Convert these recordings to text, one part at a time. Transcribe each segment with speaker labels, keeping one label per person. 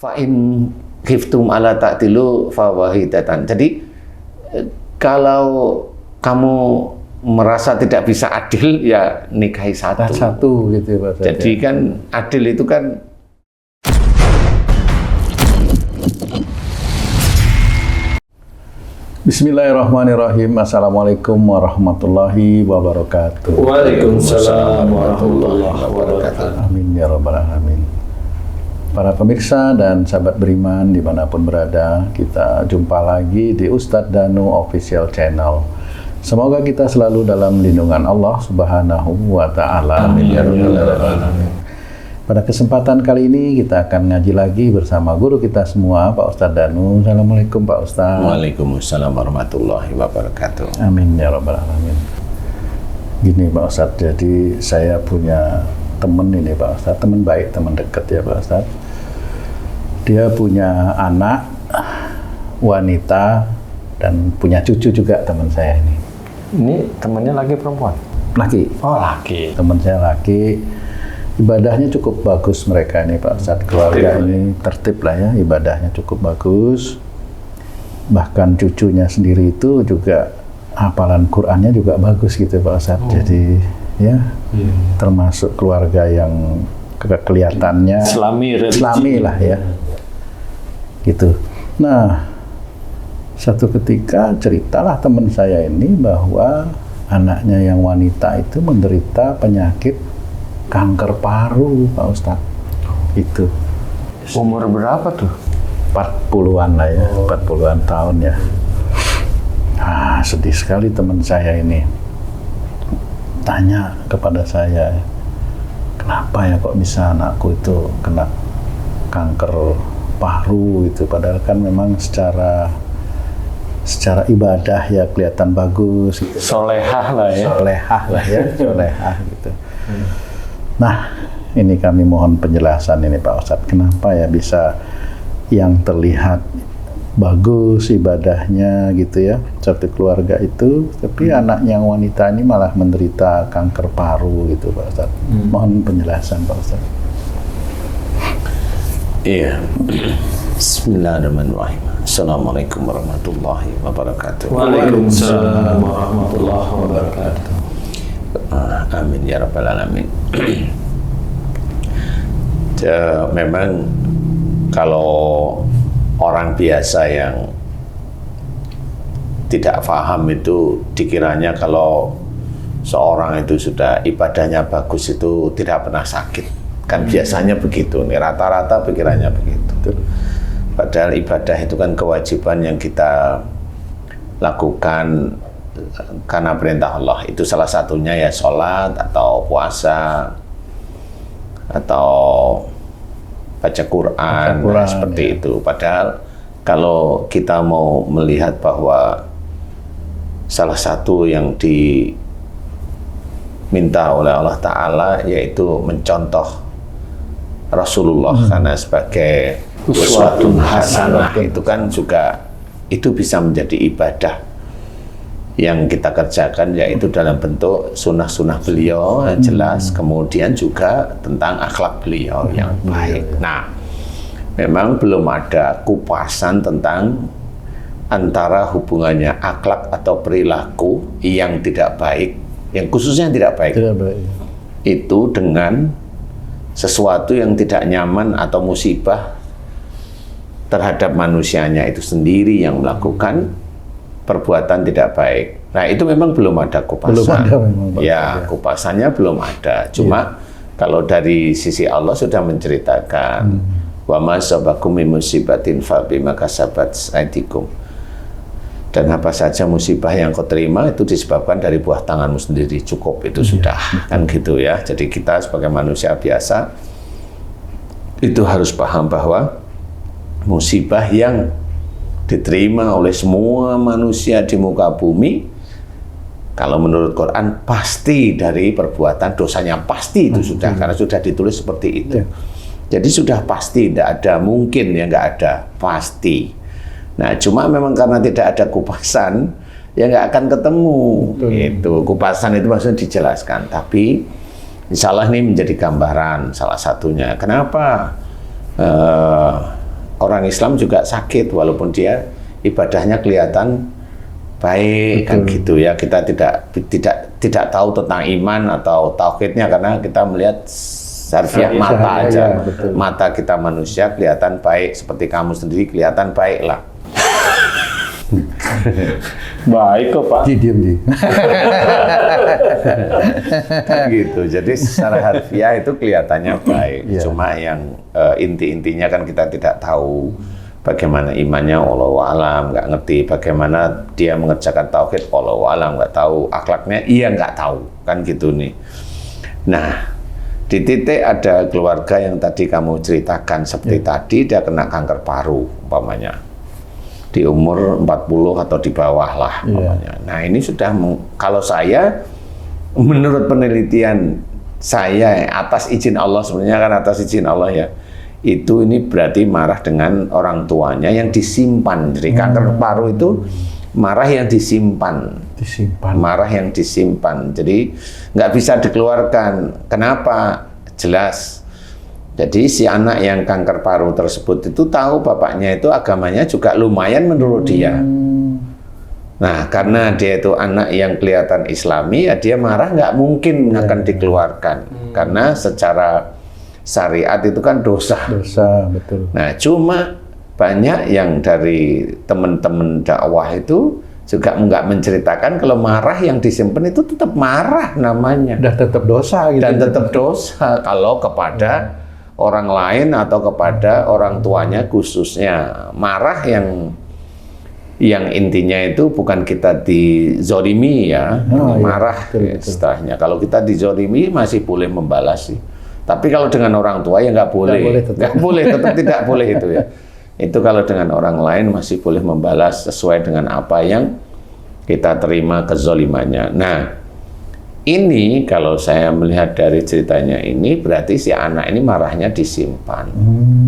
Speaker 1: Fa'in khiftum ala ta'dilu fawahidatan. Jadi kalau kamu merasa tidak bisa adil, ya nikahi satu.
Speaker 2: Satu gitu ya Pak.
Speaker 1: Jadi kan adil itu kan
Speaker 2: Bismillahirrahmanirrahim. Assalamualaikum warahmatullahi wabarakatuh.
Speaker 1: Waalaikumsalam warahmatullahi wabarakatuh.
Speaker 2: Amin ya rabbal alamin. Para pemirsa dan sahabat beriman dimanapun berada, kita jumpa lagi di Ustadz Danu Official Channel. Semoga kita selalu dalam lindungan Allah Subhanahu wa Ta'ala. Amin ya rabbal alamin. Pada kesempatan kali ini kita akan ngaji lagi bersama guru kita semua, Pak Ustadz Danu. Assalamualaikum Pak Ustadz.
Speaker 1: Waalaikumsalam warahmatullahi wabarakatuh.
Speaker 2: Amin ya rabbal alamin. Gini Pak Ustadz, jadi saya punya temen ini Pak Ustadz, teman baik, teman dekat ya Pak Ustadz. Dia punya anak wanita dan punya cucu juga teman saya ini.
Speaker 3: Ini temannya laki perempuan?
Speaker 2: Laki.
Speaker 3: Oh laki.
Speaker 2: Teman saya laki. Ibadahnya cukup bagus mereka ini Pak Ustadz. Keluarga ini tertib lah ya, ibadahnya cukup bagus. Bahkan cucunya sendiri itu juga hafalan Qur'annya juga bagus gitu Pak Ustadz. Jadi ya termasuk keluarga yang kelihatannya Islami lah ya. Gitu. Nah, satu ketika ceritalah teman saya ini bahwa anaknya yang wanita itu menderita penyakit kanker paru, Pak Ustadz. Itu.
Speaker 3: Umur berapa tuh?
Speaker 2: 40-an lah ya, 40-an tahun ya. Ah, sedih sekali teman saya ini. Tanya kepada saya, kenapa ya kok bisa anakku itu kena kanker paru itu, padahal kan memang secara ibadah ya kelihatan bagus gitu.
Speaker 3: Solehah lah ya.
Speaker 2: Solehah gitu. Nah, ini kami mohon penjelasan ini Pak Ustadz, kenapa ya bisa yang terlihat bagus ibadahnya gitu ya, satu keluarga itu, tapi anaknya yang wanita ini malah menderita kanker paru gitu Pak Ustadz. Mohon penjelasan Pak Ustadz.
Speaker 1: Iya. Bismillahirrahmanirrahim. Assalamualaikum warahmatullahi wabarakatuh.
Speaker 3: Waalaikumsalam warahmatullahi wabarakatuh.
Speaker 1: Amin ya rabbal alamin. Memang kalau orang biasa yang tidak paham itu dikiranya kalau seorang itu sudah ibadahnya bagus itu tidak pernah sakit. Kan biasanya begitu nih, rata-rata pikirannya begitu. Padahal ibadah itu kan kewajiban yang kita lakukan karena perintah Allah. Itu salah satunya ya sholat atau puasa atau baca Quran, seperti ya. Itu. Padahal kalau kita mau melihat bahwa salah satu yang diminta oleh Allah Ta'ala yaitu mencontoh Rasulullah karena sebagai uswatun hasanah, itu kan juga itu bisa menjadi ibadah yang kita kerjakan, yaitu dalam bentuk sunnah-sunnah beliau yang jelas, kemudian juga tentang akhlak beliau yang baik. Nah, memang belum ada kupasan tentang antara hubungannya akhlak atau perilaku yang tidak baik, yang khususnya tidak baik, itu dengan sesuatu yang tidak nyaman atau musibah terhadap manusianya itu sendiri yang melakukan perbuatan tidak baik. Nah, itu memang belum ada kupasan.
Speaker 2: Belum ada memang,
Speaker 1: ya, kupasannya belum ada. Cuma kalau dari sisi Allah sudah menceritakan wa ma sabakum min musibatin fa bima kasabat aydikum. Dan apa saja musibah yang kau terima itu disebabkan dari buah tanganmu sendiri, cukup itu sudah kan gitu ya. Jadi kita sebagai manusia biasa itu harus paham bahwa musibah yang diterima oleh semua manusia di muka bumi, kalau menurut Quran pasti dari perbuatan dosanya, pasti itu sudah, karena sudah ditulis seperti itu. Jadi sudah pasti, tidak ada mungkin ya, nggak ada, pasti. Nah, cuma memang karena tidak ada kupasan, ya nggak akan ketemu. Itu kupasan itu maksudnya dijelaskan. Tapi insya Allah ini menjadi gambaran salah satunya. Kenapa orang Islam juga sakit walaupun dia ibadahnya kelihatan baik kan gitu ya. Kita tidak tahu tentang iman atau tauhidnya karena kita melihat harfiah mata aja.
Speaker 2: Betul.
Speaker 1: Mata kita manusia kelihatan baik, seperti kamu sendiri kelihatan baik lah.
Speaker 3: Baik kok Pak.
Speaker 2: Diam.
Speaker 1: Kan gitu. Jadi secara harfiah itu kelihatannya baik.
Speaker 2: Iya.
Speaker 1: Cuma yang inti-intinya kan kita tidak tahu bagaimana imannya, wallahu alam, nggak ngerti bagaimana dia mengerjakan tauhid, wallahu alam, nggak tahu akhlaknya, iya nggak tahu, kan gitu nih. Nah, di titik ada keluarga yang tadi kamu ceritakan seperti tadi, dia kena kanker paru umpamanya di umur 40 atau di bawah lah umpamanya. Nah, ini sudah kalau saya menurut penelitian saya atas izin Allah, sebenarnya kan atas izin Allah ya, itu ini berarti marah dengan orang tuanya yang disimpan. Jadi kanker paru itu marah yang disimpan. Marah yang disimpan. Jadi nggak bisa dikeluarkan. Kenapa? Jelas. Jadi si anak yang kanker paru tersebut itu tahu bapaknya itu agamanya juga lumayan menurut dia. Nah, karena dia itu anak yang kelihatan Islami, ya dia marah nggak mungkin akan dikeluarkan. Karena secara syariat itu kan dosa.
Speaker 2: Dosa, betul.
Speaker 1: Nah, cuma banyak yang dari teman-teman dakwah itu juga nggak menceritakan kalau marah yang disimpan itu tetap marah namanya.
Speaker 2: Dan tetap dosa gitu.
Speaker 1: Dan tetap dosa kalau kepada orang lain atau kepada orang tuanya khususnya. Marah yang intinya itu bukan kita dizolimi ya, marah
Speaker 2: betul.
Speaker 1: istilahnya. Kalau kita dizolimi masih boleh membalas sih. Tapi kalau dengan orang tua ya nggak boleh, tetap tidak boleh itu ya. Itu kalau dengan orang lain masih boleh membalas sesuai dengan apa yang kita terima kezolimannya. Nah, ini kalau saya melihat dari ceritanya ini berarti si anak ini marahnya disimpan.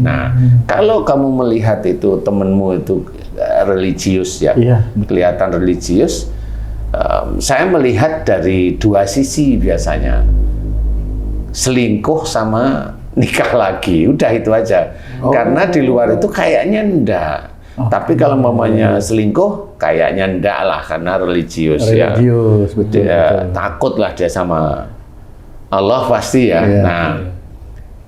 Speaker 1: Nah, kalau kamu melihat itu temenmu itu religius ya, kelihatan religius, saya melihat dari dua sisi biasanya. Selingkuh sama nikah lagi, udah itu aja. Karena di luar itu kayaknya enggak. Tapi kalau mamanya selingkuh, kayaknya enggak lah karena religius ya.
Speaker 2: Betul.
Speaker 1: Takut lah dia sama Allah pasti ya. Nah,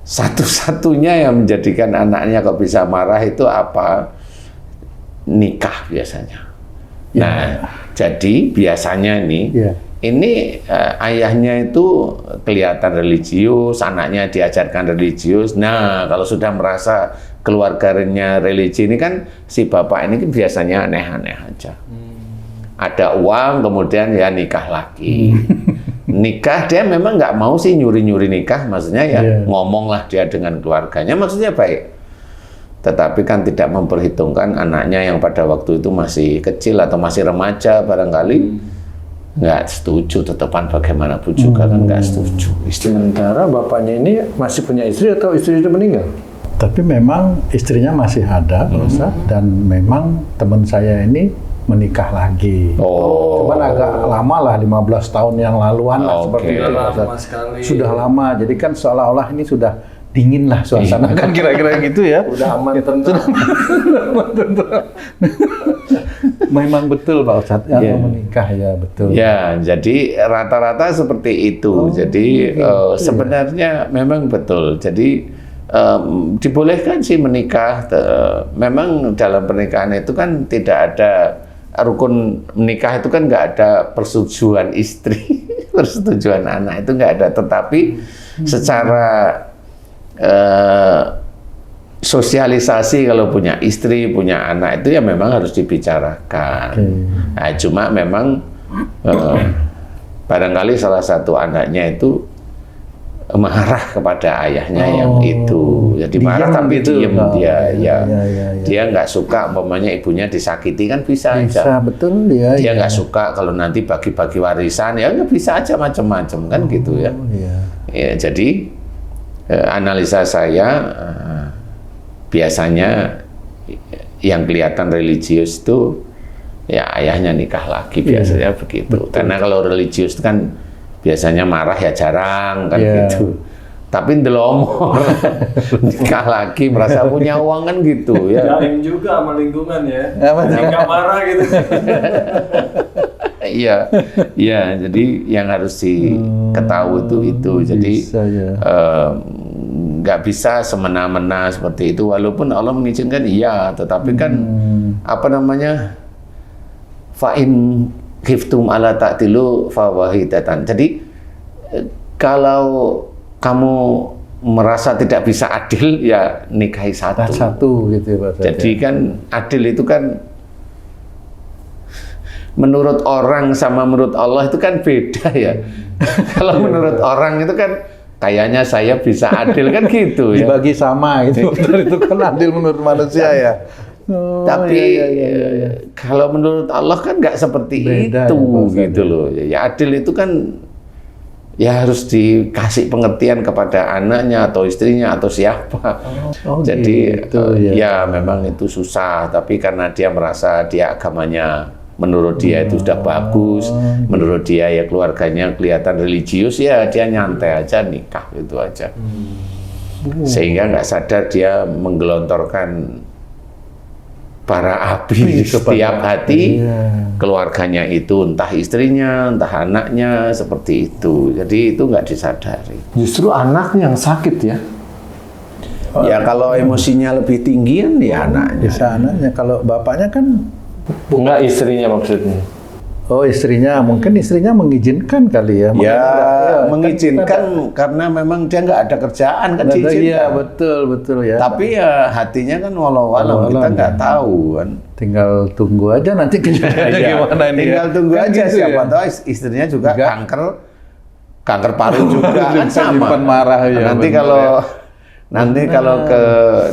Speaker 1: satu-satunya yang menjadikan anaknya kok bisa marah itu apa? Nikah biasanya. Nah, jadi biasanya nih. Ini ayahnya itu kelihatan religius, anaknya diajarkan religius. Nah, kalau sudah merasa keluarganya religi ini kan si bapak ini kan biasanya aneh-aneh aja. Ada uang, kemudian ya nikah lagi. Nikah dia memang nggak mau sih nyuri-nyuri nikah, maksudnya ya ngomonglah dia dengan keluarganya, maksudnya baik. Tetapi kan tidak memperhitungkan anaknya yang pada waktu itu masih kecil atau masih remaja barangkali. Nggak setuju, tetapan bagaimanapun juga kan nggak setuju.
Speaker 3: Sementara bapaknya ini masih punya istri atau istri itu meninggal?
Speaker 2: Tapi memang istrinya masih ada, Ustaz, dan memang teman saya ini menikah lagi. Cuman agak lama lah, 15 tahun yang laluan lah seperti itu. Sudah lama, jadi kan seolah-olah ini sudah dingin lah suasana kan kira-kira gitu ya.
Speaker 3: Udah aman tenang.
Speaker 2: Memang betul Pak Ustadz, menikah ya betul.
Speaker 1: Ya, jadi rata-rata seperti itu. Jadi sebenarnya memang betul. Jadi dibolehkan sih menikah. Memang dalam pernikahan itu kan tidak ada rukun menikah itu kan nggak ada persetujuan istri, persetujuan anak itu nggak ada. Tetapi secara sosialisasi kalau punya istri, punya anak itu ya memang harus dibicarakan. Nah, cuma memang barangkali salah satu anaknya itu marah kepada ayahnya yang itu. Jadi marah tapi diem dia. Dia nggak suka umpamanya ibunya disakiti kan bisa aja.
Speaker 2: Betul ya.
Speaker 1: Dia nggak suka kalau nanti bagi-bagi warisan ya nggak bisa aja macam-macam kan gitu ya. Ya jadi analisa saya biasanya yang kelihatan religius itu ya ayahnya nikah lagi biasanya begitu. Karena kalau religius itu kan biasanya marah ya jarang kan gitu. tapi ndelomor nikah lagi merasa punya uang kan gitu ya.
Speaker 3: Jaim juga sama lingkungan ya. Nggak marah gitu.
Speaker 1: Iya, iya. Jadi yang harus diketahui itu. Jadi nggak bisa semena-mena seperti itu. Walaupun Allah mengizinkan, iya. Tetapi kan apa namanya? Fa'in khiftum ala ta'tilu fawahidatan. Jadi kalau kamu merasa tidak bisa adil, ya nikahi satu.
Speaker 2: Satu gitu ya Pak.
Speaker 1: Jadi kan adil itu kan menurut orang sama menurut Allah itu kan beda ya. Kalau menurut orang itu kan kayaknya saya bisa adil kan gitu ya.
Speaker 2: Dibagi sama gitu. Itu kan adil menurut manusia ya.
Speaker 1: Tapi kalau menurut Allah kan nggak seperti
Speaker 2: beda
Speaker 1: itu
Speaker 2: ya,
Speaker 1: gitu loh. Ya adil itu kan ya harus dikasih pengertian kepada anaknya atau istrinya atau siapa. Jadi
Speaker 2: gitu,
Speaker 1: ya memang itu susah. Tapi karena dia merasa dia agamanya menurut dia itu sudah bagus, menurut dia ya keluarganya kelihatan religius, ya dia nyantai aja nikah gitu aja. Sehingga nggak sadar dia menggelontorkan bara api di setiap hati keluarganya itu, entah istrinya, entah anaknya, seperti itu. Jadi itu nggak disadari.
Speaker 3: Justru anaknya yang sakit ya.
Speaker 1: Ya kalau emosinya lebih tinggian ya anaknya.
Speaker 2: Bisa anaknya. Kalau bapaknya kan
Speaker 3: Enggak, istrinya maksudnya.
Speaker 2: Oh, istrinya, mungkin istrinya mengizinkan kali ya.
Speaker 1: Ya, mengizinkan karena memang dia nggak ada kerjaan kan diizinkan.
Speaker 2: Iya, betul ya.
Speaker 1: Tapi ya hatinya kan walau-walau kita nggak tahu kan.
Speaker 2: Tinggal tunggu aja nanti kejadiannya gimana ini.
Speaker 1: Tinggal tunggu
Speaker 2: kan
Speaker 1: aja
Speaker 2: gitu
Speaker 1: siapa
Speaker 2: ya?
Speaker 1: tahu istrinya juga kanker paru juga kan sama.
Speaker 2: Simpan marah ya.
Speaker 1: Nanti kalau ke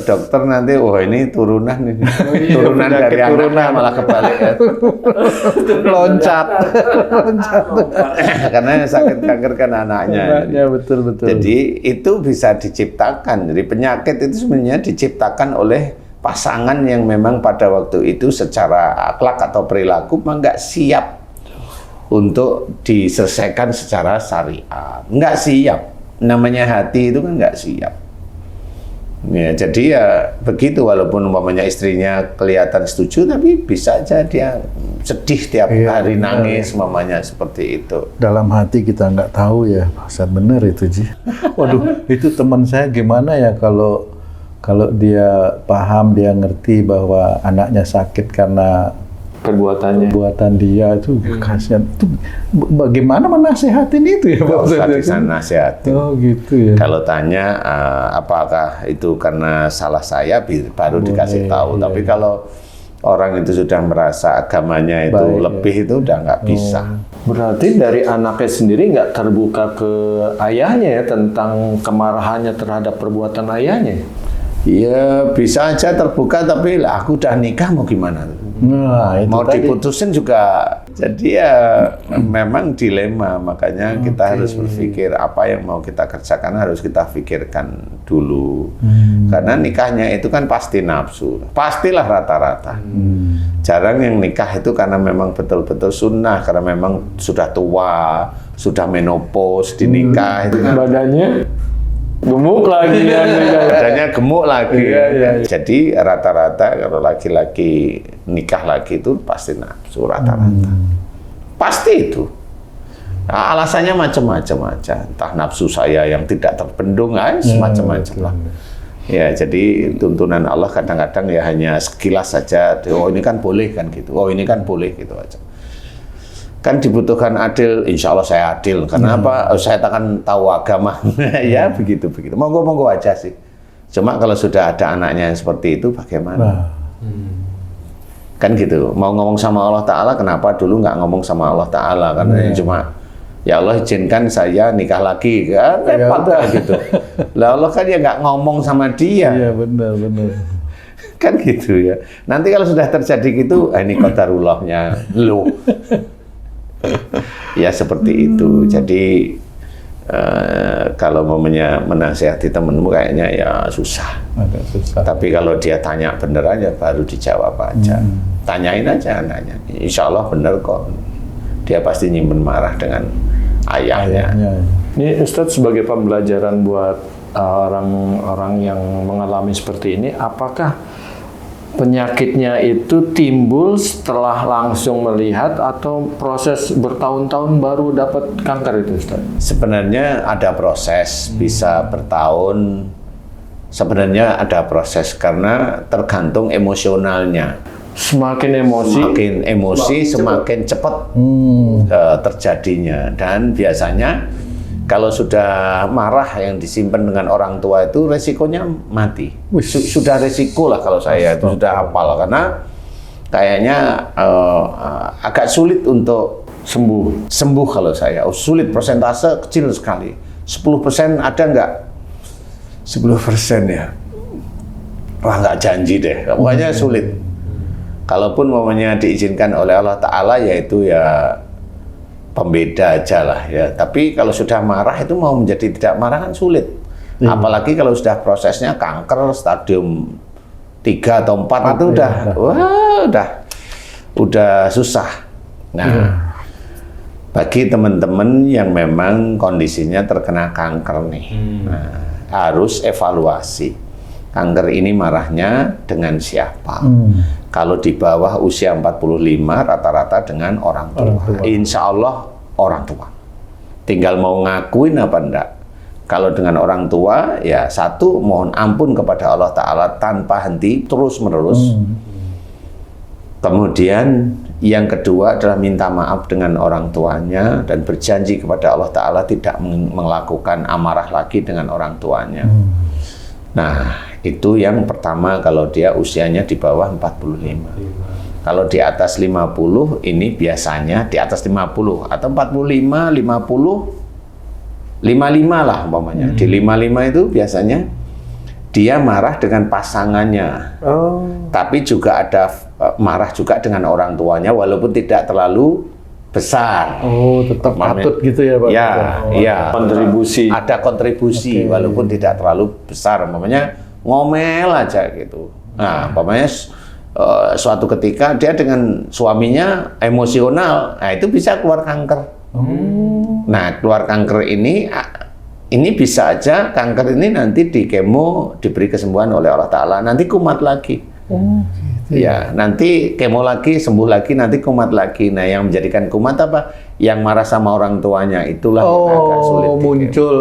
Speaker 1: dokter nanti, wah ini turunan nih, turunan dari anaknya malah kebalik ya.
Speaker 2: Loncat.
Speaker 1: Karena sakit kanker kan anaknya.
Speaker 2: Betul.
Speaker 1: Jadi itu bisa diciptakan. Jadi penyakit itu sebenarnya diciptakan oleh pasangan yang memang pada waktu itu secara akhlak atau perilaku memang nggak siap untuk diselesaikan secara syariat. Nggak siap. Namanya hati itu kan nggak siap. Ya, jadi ya begitu, walaupun umpamanya istrinya kelihatan setuju, tapi bisa aja dia sedih tiap hari nangis, umpamanya seperti itu.
Speaker 2: Dalam hati kita nggak tahu ya, Ustaz, bener itu Ji. Waduh, itu teman saya gimana ya kalau dia paham, dia ngerti bahwa anaknya sakit karena perbuatan dia itu kasihan. Itu bagaimana menasehatin itu ya Pak?
Speaker 1: Nggak bisa nasihatin.
Speaker 2: Oh gitu ya.
Speaker 1: Kalau tanya apakah itu karena salah saya, baru dikasih tahu. Tapi kalau orang itu sudah merasa agamanya itu lebih, itu udah nggak bisa.
Speaker 3: Berarti dari anaknya sendiri nggak terbuka ke ayahnya ya tentang kemarahannya terhadap perbuatan ayahnya?
Speaker 1: Ya bisa aja terbuka, tapi lah aku udah nikah mau gimana?
Speaker 2: Nah, itu
Speaker 1: mau
Speaker 2: tadi
Speaker 1: diputusin juga. Jadi ya memang dilema, makanya kita harus berpikir apa yang mau kita kerjakan harus kita pikirkan dulu. Karena nikahnya itu kan pasti nafsu, pastilah rata-rata. Jarang yang nikah itu karena memang betul-betul sunnah, karena memang sudah tua, sudah menopause dinikah. Itu kan
Speaker 3: badannya gemuk lagi ya.
Speaker 1: Badannya gemuk lagi. Jadi rata-rata kalau laki-laki nikah lagi itu pasti nafsu rata-rata. Pasti itu. Nah, alasannya macam-macam aja. Entah nafsu saya yang tidak terbendung, semacam-macam lah. Ya, jadi tuntunan Allah kadang-kadang ya hanya sekilas saja. Oh ini kan boleh kan gitu. Oh ini kan boleh gitu aja. Kan dibutuhkan adil, insya Allah saya adil. Karena apa? Saya akan tahu agama. Ya begitu. Monggo aja sih. Cuma kalau sudah ada anaknya yang seperti itu, bagaimana? Kan gitu. Mau ngomong sama Allah Ta'ala, kenapa dulu nggak ngomong sama Allah Ta'ala? Karena cuma, ya Allah izinkan saya nikah lagi. Kan repot gitu. Lah Allah kan ya nggak ngomong sama dia.
Speaker 2: Iya benar.
Speaker 1: Kan gitu ya. Nanti kalau sudah terjadi gitu, ini qadarullahnya lu. Ya seperti itu. Jadi kalau momennya menasihati temenmu kayaknya ya susah.
Speaker 2: Agak susah.
Speaker 1: Tapi kalau dia tanya bener aja, baru dijawab aja. Tanyain aja anaknya. Insya Allah bener kok. Dia pasti nyimpen marah dengan ayahnya.
Speaker 3: Ini Ustadz sebagai pembelajaran buat orang-orang yang mengalami seperti ini, apakah penyakitnya itu timbul setelah langsung melihat atau proses bertahun-tahun baru dapat kanker itu, Ustaz?
Speaker 1: Sebenarnya ada proses, bisa bertahun. Sebenarnya ada proses karena tergantung emosionalnya.
Speaker 3: Semakin emosi,
Speaker 1: semakin cepat terjadinya. Dan biasanya kalau sudah marah yang disimpan dengan orang tua itu resikonya mati. Sudah resiko lah kalau saya itu sudah hafal karena kayaknya agak sulit untuk sembuh kalau saya. Sulit, persentase kecil sekali. 10% ada nggak? 10% ya. Wah, nggak janji deh. Pokoknya sulit. Kalaupun mamanya diizinkan oleh Allah Ta'ala, yaitu ya pembeda aja lah ya. Tapi kalau sudah marah itu mau menjadi tidak marah kan sulit. Apalagi kalau sudah prosesnya kanker stadium 3 atau 4 itu udah susah. Nah, bagi teman-teman yang memang kondisinya terkena kanker nih, harus evaluasi. Kanker ini marahnya dengan siapa? Kalau di bawah usia 45 rata-rata dengan orang tua. Insya Allah orang tua. Tinggal mau ngakuin apa enggak. Kalau dengan orang tua, ya satu, mohon ampun kepada Allah Ta'ala tanpa henti, terus-menerus. Kemudian yang kedua adalah minta maaf dengan orang tuanya dan berjanji kepada Allah Ta'ala tidak melakukan amarah lagi dengan orang tuanya. Nah, itu yang pertama kalau dia usianya di bawah 45. Kalau di atas 50, ini biasanya di atas 50 atau 45, 50, 55 lah umpamanya. Di 55 itu biasanya dia marah dengan pasangannya. Tapi juga ada marah juga dengan orang tuanya walaupun tidak terlalu besar.
Speaker 2: Tetap patut gitu ya Pak?
Speaker 1: Ya,
Speaker 3: kontribusi.
Speaker 1: Ada kontribusi walaupun tidak terlalu besar. Umpamanya ngomel aja gitu. Nah, umpamanya suatu ketika dia dengan suaminya emosional, nah itu bisa keluar kanker. Nah, keluar kanker ini bisa aja kanker ini nanti di kemo diberi kesembuhan oleh Allah Ta'ala, nanti kumat lagi. Gitu. Ya, nanti kemo lagi, sembuh lagi, nanti kumat lagi. Nah, yang menjadikan kumat apa? Yang marah sama orang tuanya, itulah yang agak sulit.
Speaker 2: Muncul.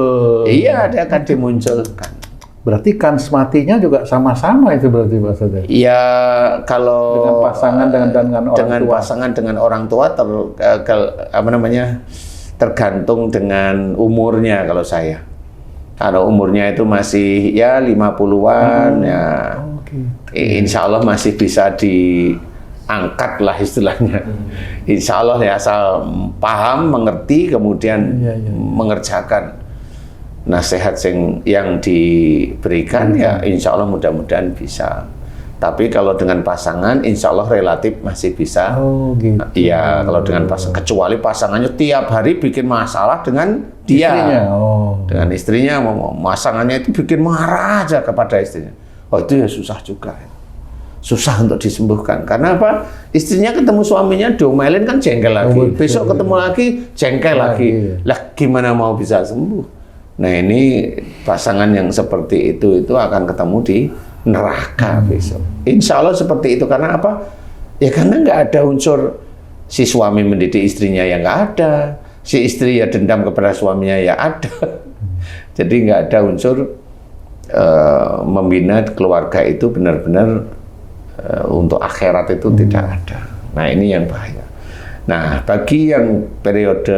Speaker 1: Iya, dia akan dimunculkan.
Speaker 2: Berarti kans matinya juga sama-sama itu berarti maksudnya?
Speaker 1: Ya, kalau
Speaker 2: dengan pasangan dengan orang tua tergantung dengan umurnya kalau saya. Kalau umurnya itu masih ya 50-an ya. Insya Allah masih bisa diangkat lah istilahnya. Insya Allah ya asal paham, mengerti, kemudian mengerjakan nasihat yang diberikan ya insya Allah mudah-mudahan bisa. Tapi kalau dengan pasangan insya Allah relatif masih bisa. Iya, kalau dengan pasangan, kecuali pasangannya tiap hari bikin masalah dengan dia. Dengan istrinya, pasangannya itu bikin marah aja kepada istrinya. Itu ya susah juga. Susah untuk disembuhkan. Karena apa? Istrinya ketemu suaminya diomelin kan jengkel lagi. Besok ketemu lagi jengkel lagi. Lah gimana mau bisa sembuh? Nah, ini pasangan yang seperti itu akan ketemu di neraka besok. Insya Allah seperti itu. Karena apa? Ya karena nggak ada unsur si suami mendidik istrinya yang nggak ada. Si istri ya dendam kepada suaminya ya ada. Jadi nggak ada unsur membina keluarga itu benar-benar untuk akhirat itu tidak ada. Nah, ini yang bahaya. Nah, bagi yang periode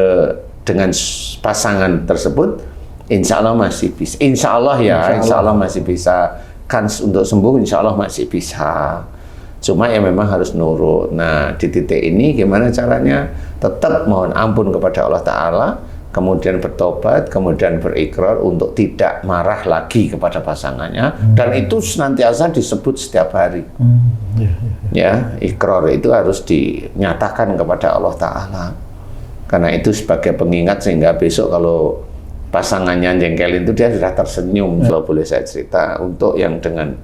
Speaker 2: dengan pasangan tersebut insya Allah masih bisa. Insya Allah masih bisa. Kans untuk sembuh insya Allah masih bisa. Cuma ya memang harus nurut. Nah, di titik ini gimana caranya? Tetap mohon ampun kepada Allah Ta'ala, kemudian bertobat, kemudian berikrar untuk tidak marah lagi kepada pasangannya. Dan itu senantiasa disebut setiap hari. Ya, ikrar itu harus dinyatakan kepada Allah Ta'ala. Karena itu sebagai pengingat sehingga besok kalau pasangannya jengkelin itu dia sudah tersenyum. Kalau boleh saya cerita, untuk yang dengan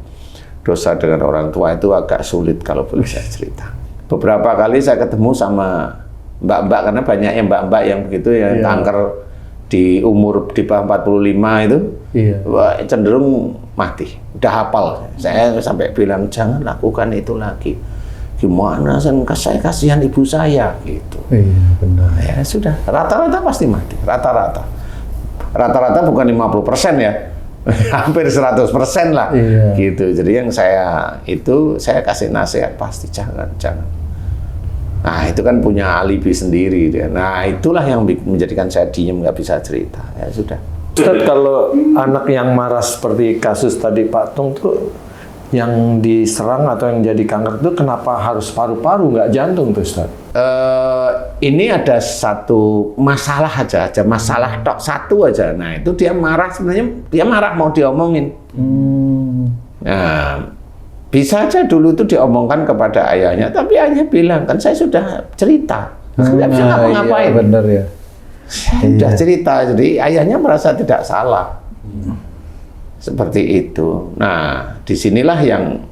Speaker 2: dosa dengan orang tua itu agak sulit kalau boleh saya cerita. Beberapa kali saya ketemu sama mbak-mbak, karena banyak yang mbak-mbak yang begitu ya, kanker
Speaker 1: di umur di bawah 45 itu wah, cenderung mati. Udah hafal. Saya sampai bilang jangan lakukan itu lagi. Gimana saya kasihan ibu saya gitu.
Speaker 2: Iya, benar.
Speaker 1: Ya sudah, rata-rata pasti mati. Rata-rata bukan 50% ya. Hampir 100% lah.
Speaker 2: Iya.
Speaker 1: Gitu. Jadi yang saya kasih nasihat pasti jangan. Nah, itu kan punya alibi sendiri dia. Nah, itulah yang menjadikan saya diem, nggak bisa cerita. Ya sudah.
Speaker 3: Ustaz, kalau anak yang marah seperti kasus tadi Pak Tung tuh, yang diserang atau yang jadi kanker itu kenapa harus paru-paru, nggak jantung tuh Ustaz?
Speaker 1: Ini ada satu masalah aja masalah tok satu aja. Nah, itu dia marah, sebenarnya dia marah mau diomongin. Nah, bisa aja dulu itu diomongkan kepada ayahnya, tapi ayahnya bilang, kan saya sudah cerita, nggak bisa ngapa-ngapain.
Speaker 2: Iya, bener ya.
Speaker 1: Sudah cerita, jadi ayahnya merasa tidak salah. Seperti itu. Nah, disinilah yang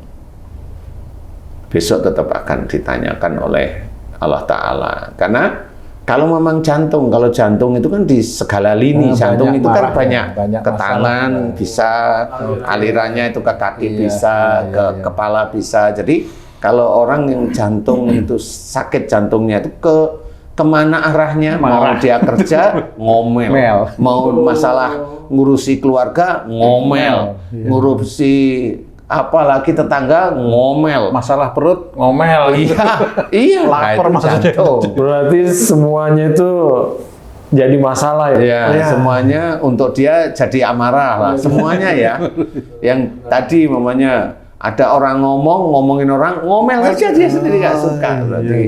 Speaker 1: besok tetap akan ditanyakan oleh Allah Ta'ala. Karena kalau memang kalau jantung itu kan di segala lini, jantung itu kan banyak ke tangan bisa, alirannya itu ke kaki bisa, ke kepala bisa. Jadi kalau orang yang jantung itu sakit jantungnya itu kemana arahnya, mau dia kerja ngomel, mau masalah ngurusi keluarga ngomel, ngurusi apalagi tetangga ngomel,
Speaker 3: masalah perut ngomel.
Speaker 1: Iya,
Speaker 3: lapar maksudnya. Berarti semuanya itu jadi masalah ya?
Speaker 1: Iya, semuanya untuk dia jadi amarah lah, semuanya ya. Yang tadi mamanya ada orang ngomongin orang, ngomel saja dia sendiri nggak suka. Berarti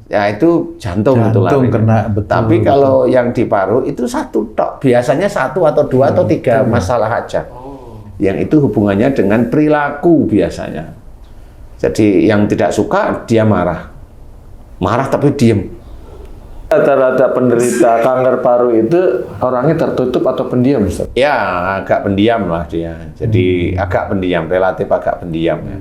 Speaker 1: ya itu jantung itu lah.
Speaker 2: Kena, betul,
Speaker 1: tapi kalau yang di paru itu satu tok, biasanya 1 atau 2 atau 3 masalah aja. Yang itu hubungannya dengan perilaku biasanya. Jadi yang tidak suka dia marah tapi diem.
Speaker 3: Rata-rata penderita kanker paru itu orangnya tertutup atau pendiam, Ustaz?
Speaker 1: Ya, agak pendiam lah dia. Jadi agak pendiam, relatif agak pendiam ya.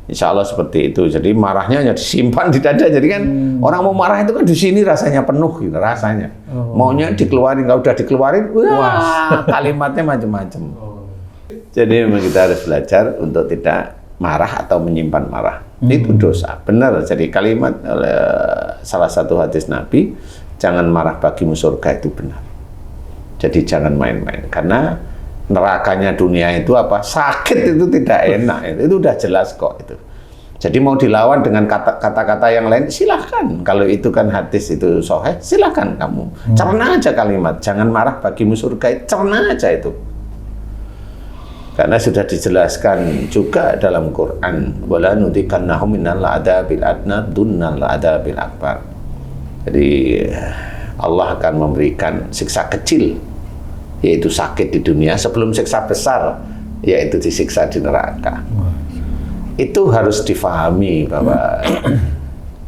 Speaker 1: Insya Allah seperti itu. Jadi marahnya hanya disimpan di dada. Jadi kan orang mau marah itu kan di sini rasanya penuh gitu, rasanya. Maunya dikeluarin, kalau udah dikeluarin, wah, kalimatnya macam-macam. Jadi memang kita harus belajar untuk tidak marah atau menyimpan marah. Itu dosa, benar. Jadi kalimat oleh salah satu hadis Nabi, jangan marah bagimu surga, itu benar. Jadi jangan main-main, karena nerakanya dunia itu apa? Sakit itu tidak enak, itu udah jelas kok itu. Jadi mau dilawan dengan kata-kata yang lain, silahkan. Kalau itu kan hadis itu sahih, silahkan kamu. Cerna aja kalimat, jangan marah bagimu surga, cerna aja itu. Karena sudah dijelaskan juga dalam Quran, wala nutikannahum minal adabil adna dunnal adabil akbar. Jadi Allah akan memberikan siksa kecil, yaitu sakit di dunia, sebelum siksa besar, yaitu disiksa di neraka. Itu harus difahami bahwa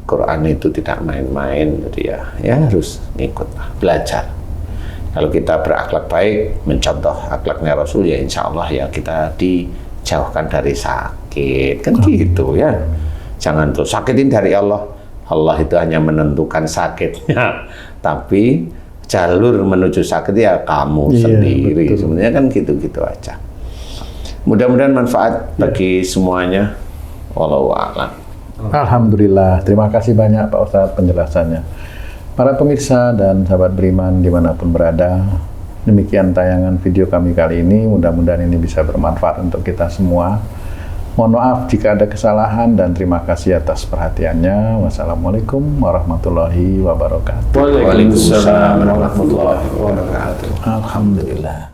Speaker 1: Quran itu tidak main-main, jadi ya harus ngikutlah, belajar. Kalau kita berakhlak baik, mencontoh akhlaknya Rasul, ya insya Allah ya kita dijauhkan dari sakit, kan gitu ya. Jangan tuh sakitin dari Allah. Allah itu hanya menentukan sakitnya, tapi jalur menuju sakit ya kamu sendiri. Betul. Sebenarnya kan gitu-gitu aja. Mudah-mudahan manfaat bagi semuanya. Wallahu a'lam.
Speaker 2: Alhamdulillah. Terima kasih banyak Pak Ustadz penjelasannya. Para pemirsa dan sahabat beriman dimanapun berada, demikian tayangan video kami kali ini. Mudah-mudahan ini bisa bermanfaat untuk kita semua. Mohon maaf jika ada kesalahan dan terima kasih atas perhatiannya. Wassalamualaikum warahmatullahi wabarakatuh.
Speaker 3: Waalaikumsalam warahmatullahi wabarakatuh.
Speaker 2: Alhamdulillah.